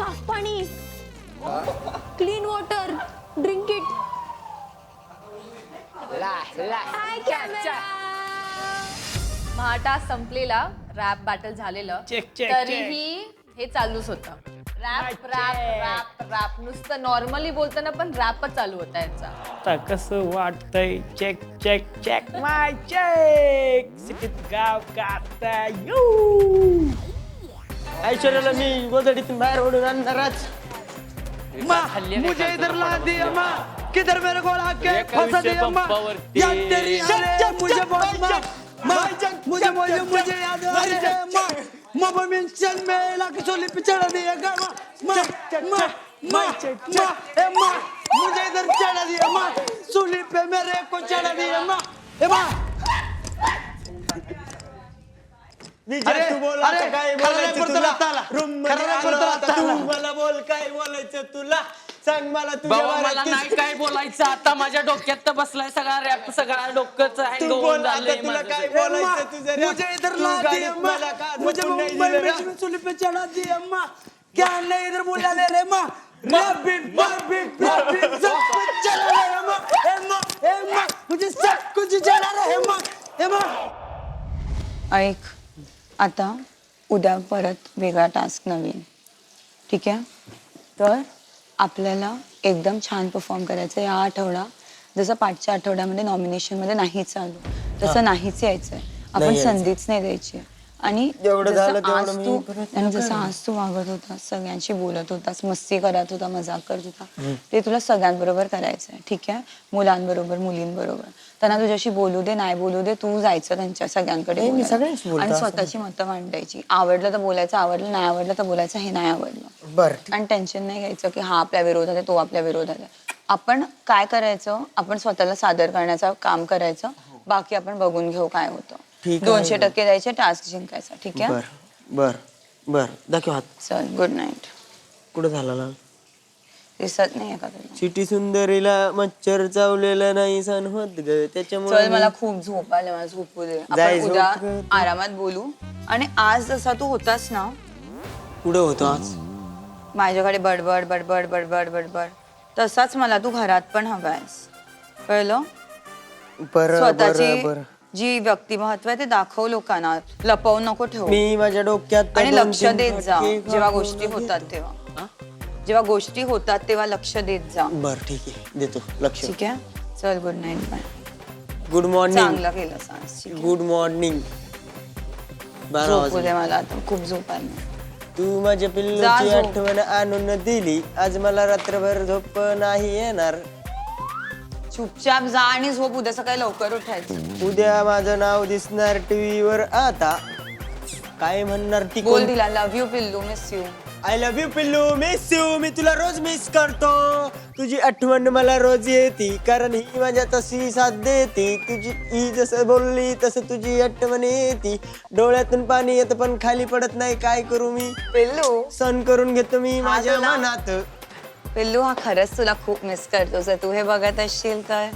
साफ पाणी, clean water, drink it. High camera. हा टास्क संपलेला, रॅप बॅटल झालेलं. तरीही हे चालूच होतं. रॅप रॅप रॅप रॅप नुसतं नॉर्मली बोलताना पण रॅपच चालू होता यांचा. आता कसं वाटतंय? चेक चेक चेक माय चेक. सिटीत गाव काढता यू. ऐश्वर्याला मी गोधडीतून बाहेर ओढून आणणारच. मुझे इधर ला दिया माँ, किधर मेरे को लाके फंसा दिया माँ. याद तेरी यादें मुझे बहुत माँ, मुझे मुझे मुझे याद आ रही है माँ. माँ मेंशन में लाके चोली पे चढ़ा दिया माँ, माँ माँ माँ ए माँ, मुझे इधर चढ़ा दिया माँ, चोली पे मेरे को चढ़ा दिया माँ. ए माँ विजय तू बोल आता काय बोलायचं तुला? रूम मध्ये आलो आता तू मला बोल काय बोलायचं तुला? सांग मला तुझ्या बाबा मला नाही काय बोलायचं आता माझ्या डोक्यात तर बसलाय सगळा रॅप सगळा डोक्याचं हँग तू होऊन बोल आता झालंय तुला माझं. काय बोलायचं तुझं मुझे इधर ला दिया माँ, मुझे मुंबई में चोली पे चढ़ा दिया माँ. क्या नहीं इधर बुला ले रे माँ. रैपिड सब कुछ चला रहे माँ. ए माँ मुझे सब कुछ चला रहे माँ. ए माँ ऐक, आता उद्या परत वेगळा टास्क नवीन, ठीक आहे? तर आपल्याला एकदम छान परफॉर्म करायचं. या आठवडा जसं पाठच्या आठवड्यामध्ये नॉमिनेशनमध्ये नाहीच आलो तसं नाहीच यायचंय. आपण संधीच नाही द्यायची. आणि जसं आज तू वागत होतास, सगळ्यांशी बोलत होतास, मस्ती करत होता, मजाक करत होता, ते तुला सगळ्यांबरोबर करायचंय, ठीक आहे? मुलांबरोबर, मुलींबरोबर. त्यांना तुझ्याशी बोलू दे, नाही बोलू दे, तू जायचं त्यांच्या सगळ्यांकडे आणि स्वतःची मतं मांडायची. आवडलं तर बोलायचं, आवडलं नाही आवडलं तर बोलायचं, हे नाही आवडलं बरं. आणि टेन्शन नाही घ्यायचं की हा आपल्या विरोधात आहे, तो आपल्या विरोधात आहे. आपण काय करायचं, आपण स्वतःला सादर करण्याचं काम करायचं. बाकी आपण बघून घेऊ काय होतं. 200% द्यायचे टास्क जिंकायचा, ठीक आहे? बर बर दाखव हात. चल, गुड नाईट. कुठं झाला? दिसत नाही का तुला? सिटी सुंदरीला मच्छर चावलेला नाही सण होत ग, त्याच्यामुळे चल, मला खूप झोप आले, मला झोपू दे. आपण उद्या आरामात बोलू. आणि आज जसा तू होतास ना, कुठं होतो आज? माझ्याकडे बडबड बडबड बडबड बडबड, तसाच मला तू घरात पण हवायस, कळलं? स्वतःची जी व्यक्तिमत्व आहे ते दाखव लोकांना, लपवून नको ठेवू. मी माझ्या डोक्यात आणि लक्ष देत जा जेव्हा गोष्टी होतात तेव्हा. जेव्हा गोष्टी होतात तेव्हा लक्ष देत जा. बर ठीक आहे, देतो लक्ष. ठीक आहे, चल, good night. Bye. Good morning. चांगलं केलं सांग. Good morning. झोपू दे, मला आता खूप झोप आली. तू माझ्या पिल्लूची आठवण आणून दिली, आज मला रात्रभर झोप नाही येणार. चुपचाप जा आणि झोप. उद्या सकाळी लवकर उठायचं. उद्या माझं नाव दिसणार टीव्हीवर. आता काय म्हणणार ती? बोल दिला, लव्ह यू पिल्लू, miss you. I love you पिल्लू, मिस यू. मी तुला रोज मिस करतो. तुझी आठवण मला रोज येते, कारण ही माझ्या तशी साथ देते. तुझी ही जसं बोलली तसं तुझी आठवण येते. डोळ्यातून पाणी येतं पण खाली पडत नाही, काय करू मी? पिल्लू, सण करून घेतो मी माझ्या मनात. पिल्लू, हा खरंच तुला खूप मिस करतो. जर तू हे बघत असशील तर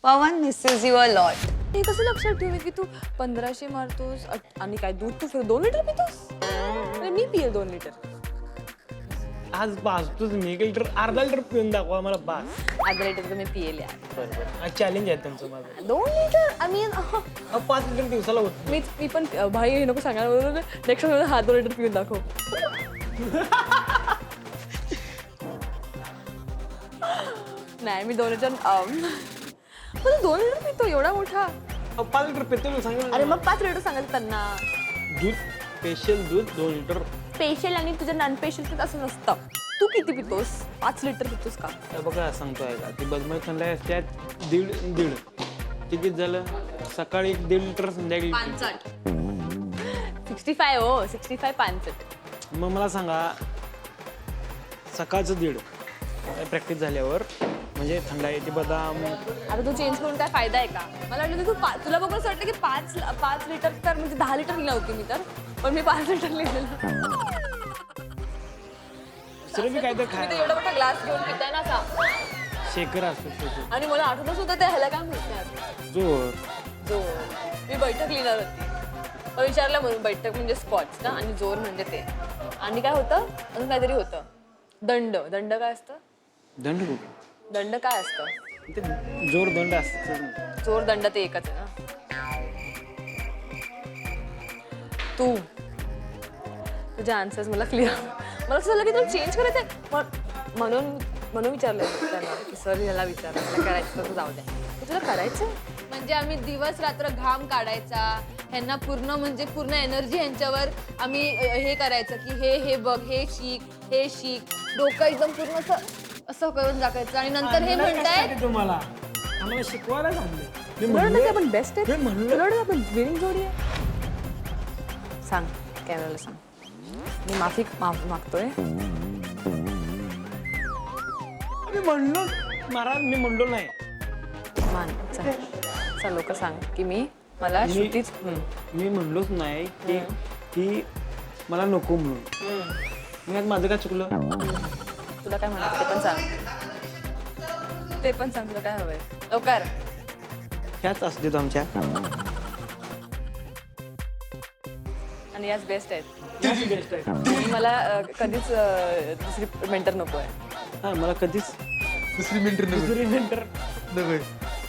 पवन मिसेस यू अ लॉट. हे कसं लक्षात ठेवू की तू 1500 मारतोस आणि काय दूध तू 2 लिटर पितोस? अरे मी पिये 2 लिटर. आज बास तूच मी लिटर अर्धा लिटर पिऊन दाखवा मला बास. अर्धा लिटर तर मी पियले. आज चॅलेंज आहे तुमचं माझं. 2 लिटर आय मीन 5 लिटर दिवसाला होत. मी पण भाई हे नको सांगायला. नेक्स्ट टाइम हा 2 लिटर पिऊन दाखव. नाही, मी 2 लिटर 2 लिटर पितो, एवढा मोठा. 5 लिटर पितो सांग. अरे मग 5 लिटर सांगायचं त्यांना. दूध स्पेशल दूध 2 लिटर. स्पेशल आणि तुझं नॉन स्पेशल असं नसतं. तू किती पितोस? 5 लिटर पितोस का? बघा सांगतोय का ती बदमाई थंड त्यात दीड किती झालं? सकाळी 1.5 लिटर, संध्याकाळी 65 हो, 65 65. मग मला सांगा, सकाळचं 1.5 प्रॅक्टिस झाल्यावर म्हणजे थंड येते बदाम. आता तू चेंज करून काय फायदा आहे का? मला वाटलं तू तुला बघून असं वाटतं की 5 लिटर तर म्हणजे 10 लिटर लिहिलं होती मी तर, पण मी 5 लिटर लिहिलेलं. मी काय तर मी तर एवढा मोठा ग्लास घेऊन पिताय ना असा. शेकर असतो. आणि मला आठवतच होतं त्या ह्याला काय म्हणतात, जोर. मी बैठक लिहिणार होती, विचारलं म्हणून बैठक म्हणजे स्क्वॉट्स ना, आणि जोर म्हणजे ते, आणि काय होतं अजून काहीतरी होतं. दंड दंड काय असतं? दंड कुठे दंड काय असतं? ते जोर दंड असत. चोर दंड ते एकच आहे ना. तू तुझे आन्सर्स मला क्लिअर, मला असं झालं की तुला चेंज करायचंय म्हणून विचारलं त्यांना की सर ह्याला विचारलं मला करायचं तर जाऊ द्या. तुला करायचं म्हणजे आम्ही दिवस रात्र घाम काढायचा ह्यांना पूर्ण एनर्जी ह्यांच्यावर आम्ही हे करायचं की हे बघ हे शिक डोकं एकदम पूर्ण असं करून टाकायचं आणि नंतर हे म्हणतायत तुम्हाला आम्हाला शिकवायला सांगले. तुला वाटतं की आपण बेस्ट आहे? तुला वाटतं आपण विनिंग जोडी आहे? सांग कॅमेराला सांग, मी माफी मागतोय. मी म्हणलो महाराज, मी म्हणलो नाही. मान चल लोक सांग की मला श्रुतीच मी म्हणलोच नाही की मला नको म्हणून. मग माझं काय चुकलं? तुला काय म्हणायचं ते पण सांग तुला काय हवंय लवकर. ह्याच असू देतो आमच्या. आणि याच बेस्ट आहेत. आणि मला कधीच दुसरी मेंटर नको आहे. हा मला कधीच दुसरी मेंटर नको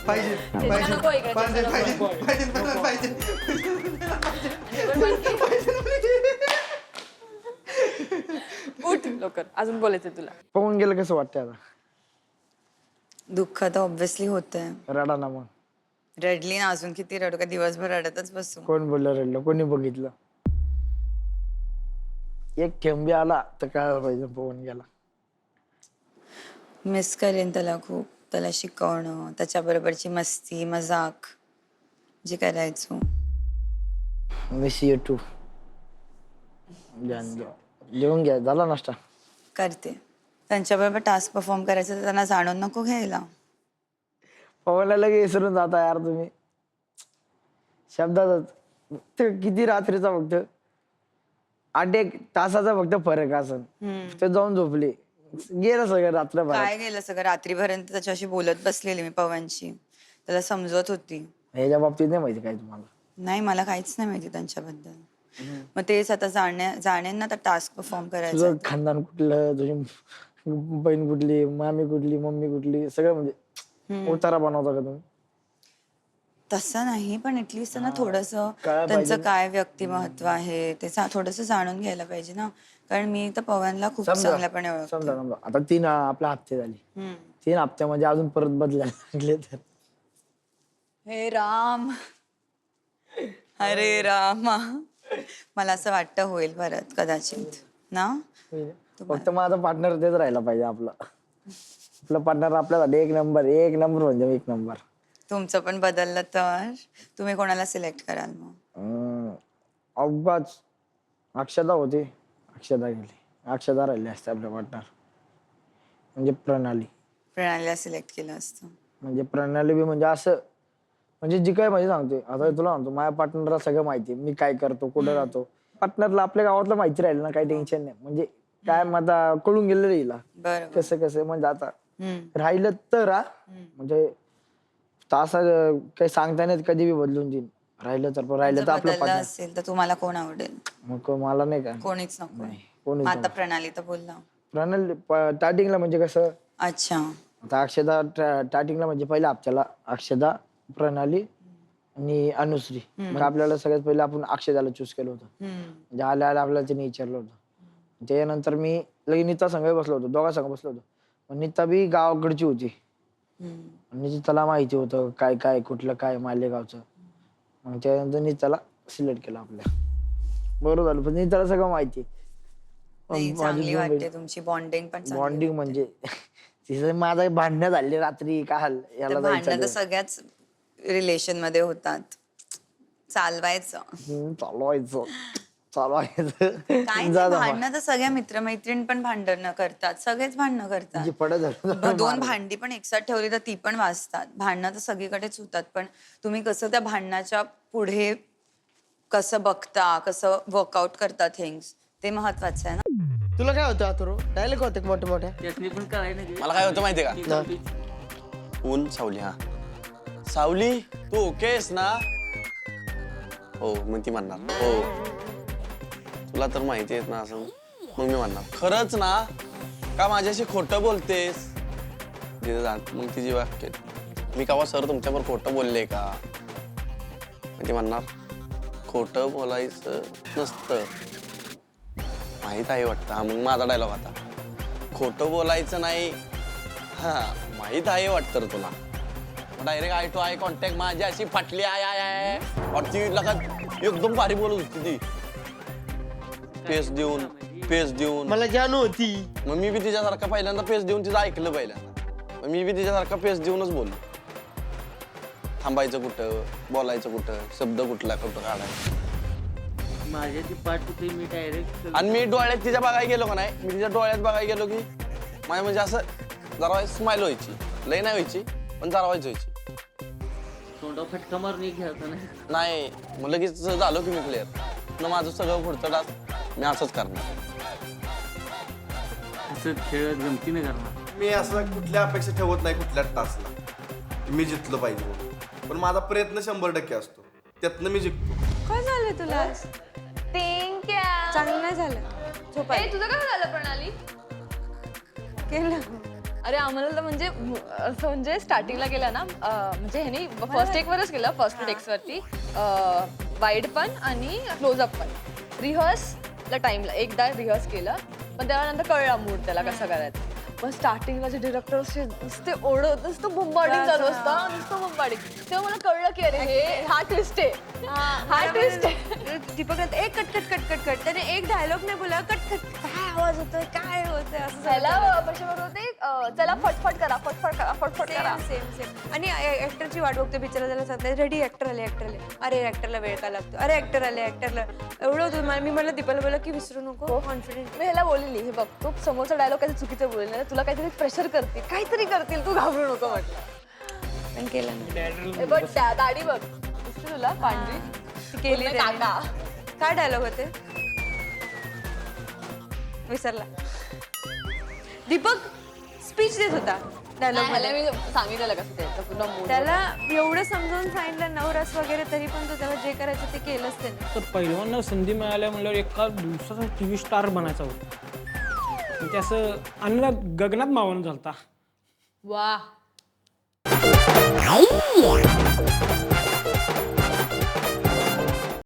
पाहिजे त्यांना नको इकडे, त्यांना नको. उठ लवकर, अजून बोलायचं तुला. पाहून गेलं कसं वाटतंय आता? दुःख तर ऑब्व्हियसली होतंय. रडा ना मग. रडली ना, अजून किती रडू का? दिवसभर रडतच बसू. कोण बोललं रडलं? कोणी बघितलं? एक थेंबी आला तर काय पाहिजे पवन गेला. मिस करेन त्याला खूप. त्याला शिकवणं, त्याच्याबरोबरची मस्ती मजाक जे करायचो. Miss you too. जेवून घ्या, झाला नाश्ता? करते. त्यांच्याबरोबर टास्क परफॉर्म करायचं तर त्यांना जाणून नको घ्यायला. पवनला लगे विसरून जाता यार तुम्ही शब्दातच. ते किती रात्रीचा फक्त 8-1 तासाचा फक्त फरक असन. ते जाऊन झोपले, गेलं सगळं रात्रभर. काय गेलं सगळं? रात्रीपर्यंत त्याच्याशी बोलत बसलेली मी पवनशी, त्याला समजवत होती. ह्याच्या बाबतीत नाही माहिती काय तुम्हाला? नाही, मला काहीच नाही माहिती त्यांच्याबद्दल. मग तेच आता जाणेन ना तर टास्क परफॉर्म करायचं. तुझं खानदान कुठलं, तुझी बहीण कुठली, मामी कुठली, मम्मी कुठली, सगळं म्हणजे उतारा बनवता का तुम्ही? तसं नाही, पण ऍटलिस्ट ना थोडस कळायला त्यांचं काय व्यक्तिमत्व आहे ते थोडस जाणून घ्यायला पाहिजे ना. कारण मी तर पवनला खूप चांगल्यापणे ओळखते. समजा आता 3 आपल्या हप्ते झाले. 3 हप्त्यामध्ये अजून परत बदलायला लागले तर हे राम, अरे रामा. मला असं वाटतं होईल परत कदाचित ना. फक्त माझा पार्टनर तेच राहिला पाहिजे. आपला पार्टनर आपल्यासाठी एक नंबर म्हणजे 1 नंबर. तुमचं पण बदललं तर तुम्ही कोणाला सिलेक्ट कराल मग? अवघाच अक्षदा होती, अक्षदा गेली. अक्षदा राहिली असते आपल्या पार्टनर. म्हणजे प्रणालीला सिलेक्ट केलं असतं. म्हणजे प्रणाली बी म्हणजे असं म्हणजे जी काय म्हणजे सांगते आता तुला म्हणतो माझ्या पार्टनरला सगळं माहिती, मी काय करतो, कुठं राहतो. पार्टनरला आपल्या गावातलं माहिती राहिलं ना, काही टेन्शन नाही. म्हणजे काय मग आता कळून गेलं राहिला बरोबर. कसं म्हणजे आता राहिलं तर म्हणजे तासा काही सांगता नाही कधी बी बदलून देईन. राहिलं तर आपलं बदललं पार्टनर असेल तर तुम्हाला कोण आवडेल? मग मला नाही का कोणीच नको. कोणीच आता प्रणाली तर बोलला. प्रणाली स्टार्टिंगला म्हणजे कसं अच्छा. आता अक्षदा स्टार्टिंगला म्हणजे पहिल्या हप्त्याला अक्षदा, प्रणाली आणि अनुश्री. मग आपल्याला सगळ्यात पहिले आपण अक्षदाला चूज केलं होतं. म्हणजे आल्या आपल्याला त्याने विचारलं होतं. त्यानंतर मी लगेच नीता संघ बसलो होतो, दोघा संघ बसलो होतो. पण नीता बी गावाकडची होती. नीताला माहिती होतं काय काय कुठलं काय मालेगावचं. मग त्यानंतर नीताला सिलेक्ट केलं आपल्या. बरोबर झालं, पण नीताला सगळं माहिती. चांगली वाटते तुमची बॉन्डिंग पण. बॉन्डिंग म्हणजे तिचं माझं भांडणं झाली रात्री काल याला भांडणं तर सगळ्याच रिलेशन मध्ये होतात. चालवायचं काय भांडणं तर सगळ्या मित्रमैत्रीण पण भांडणं करतात, सगळेच भांडणं करतात. 2 भांडी पण एकसाथ ठेवली तर ती पण वाजतात. भांडणं तर सगळीकडेच होतात. पण तुम्ही कसं त्या भांडणाच्या पुढे कसं बघता, कसं वर्कआउट करता थिंग्स, ते महत्वाचं आहे ना. तुला काय होतं आतुरो? डायलेक्ट होते मोठे मोठे. मला काय होतं माहितीये का? ऊन सावली. हा सावली, तू ओकेस ना? हो मग ती म्हणणार हो. तुला तर माहिती आहे ना असं. मग मी म्हणणार खरंच ना? का माझ्याशी खोटं बोलतेस मग तिची वाक्य मी कावा सर तुमच्यावर खोटं बोलले का ती म्हणणार खोटं बोलायचं नसतं माहित आहे वाटतं. हा मग माझा डायलॉग आता खोटं बोलायचं नाही हा माहित आहे वाटतं रे तुला. Direct eye to eye contact माझी अशी फाटली आय और ती लगत एकदम भारी बोलत होती ती पेस देऊन मला जानू होती. मग मी बी तिच्यासारखा पहिल्यांदा पेस देऊन तिचं ऐकलं पहिल्यांदा. मग मी बी तिच्यासारखा पेस देऊनच बोललो. थांबायचं कुठं बोलायचं कुठं शब्द कुठला कुठं काढायचं. माझ्या ती पाठ होती मी डायरेक्ट आणि मी डोळ्यात तिच्या बघायला गेलो का नाही मी तिच्या डोळ्यात बघायला गेलो की माझ्या म्हणजे असं जरा स्माइल व्हायची लय नाही व्हायची पण जरा व्हायची. तोंडा फटका मारून एक घ्यायचा नाही. नाही मग लगेच झालो की मी क्लिअर न माझं सगळं पुढचं डास मी असंच करणार. असं खेळत गमतीने करणार. मी असं कुठल्या अपेक्षा ठेवत नाही कुठल्या टास्कला मी जिंकलो पाहिजे म्हणून. पण माझा प्रयत्न 100% असतो त्यातनं मी जिंकतो. काय झालं तुला चांगलं नाही झालं ए, तुझं काय झालं प्रणाली? केलं अरे आम्हाला तर म्हणजे असं म्हणजे स्टार्टिंगला गेला ना म्हणजे ह्यानी फर्स्ट टेकवरच केलं फर्स्ट टेक्सवरती वाईड पण आणि क्लोजअप पण रिहर्सला टाइमला एकदा रिहर्स केलं पण त्यानंतर कळला मूड त्याला कसं करायचं. पण स्टार्टिंगला जे डिरेक्टर नुसते ओढत नुसतं बोंबार्डिंग चालू असतं नुसतं बोंबार्डिंग तेव्हा मला कळलं की अरे हे हा ट्विस्ट आहे हा ट्विस्ट आहे. दीपक एक cut cut cut cut cut त्याने एक डायलॉग नाही बोला कट कट काय आवाज होतोय काय होतंय असं त्याला पैसे होते चला फटफट करा फटफट करा. सेम सेम आणि ऍक्टरची वाट बघते पिक्चरला त्याला सांगते रेडी ऍक्टर आले अरे ऍक्टरला वेळ का लागतो अरे ऍक्टर आले ऍक्टरला एवढं होतं. मी मला दीपाला बोला की विसरू नको कॉन्फिडेंट. मी ह्याला बोलली हे बघ तू समोरचा डायलॉग काही चुकीचं बोलले ना तुला काहीतरी प्रेशर करतील काहीतरी करतील तू घाबरू नको म्हटलं. पण केलं बट दाढी बघ दिसते तुला पांढरी केली पूर्ण काका. काय डायलॉग होते विसरला. दीपक स्पीच देत होता डायलॉग ह्याला मध्ये मी सांगितलं कसं त्याचं पूर्ण mood त्याला एवढं समजावून सांगितलं नवरस वगैरे तरी पण तो त्याला जे करायचं ते केलंच त्याने. तर पहिलवांना संधी मिळाल्या म्हणल्यावर एका दिवसाचा TV स्टार बनायचा होता. ते असं अन्ना गगनात मावून झालता. वा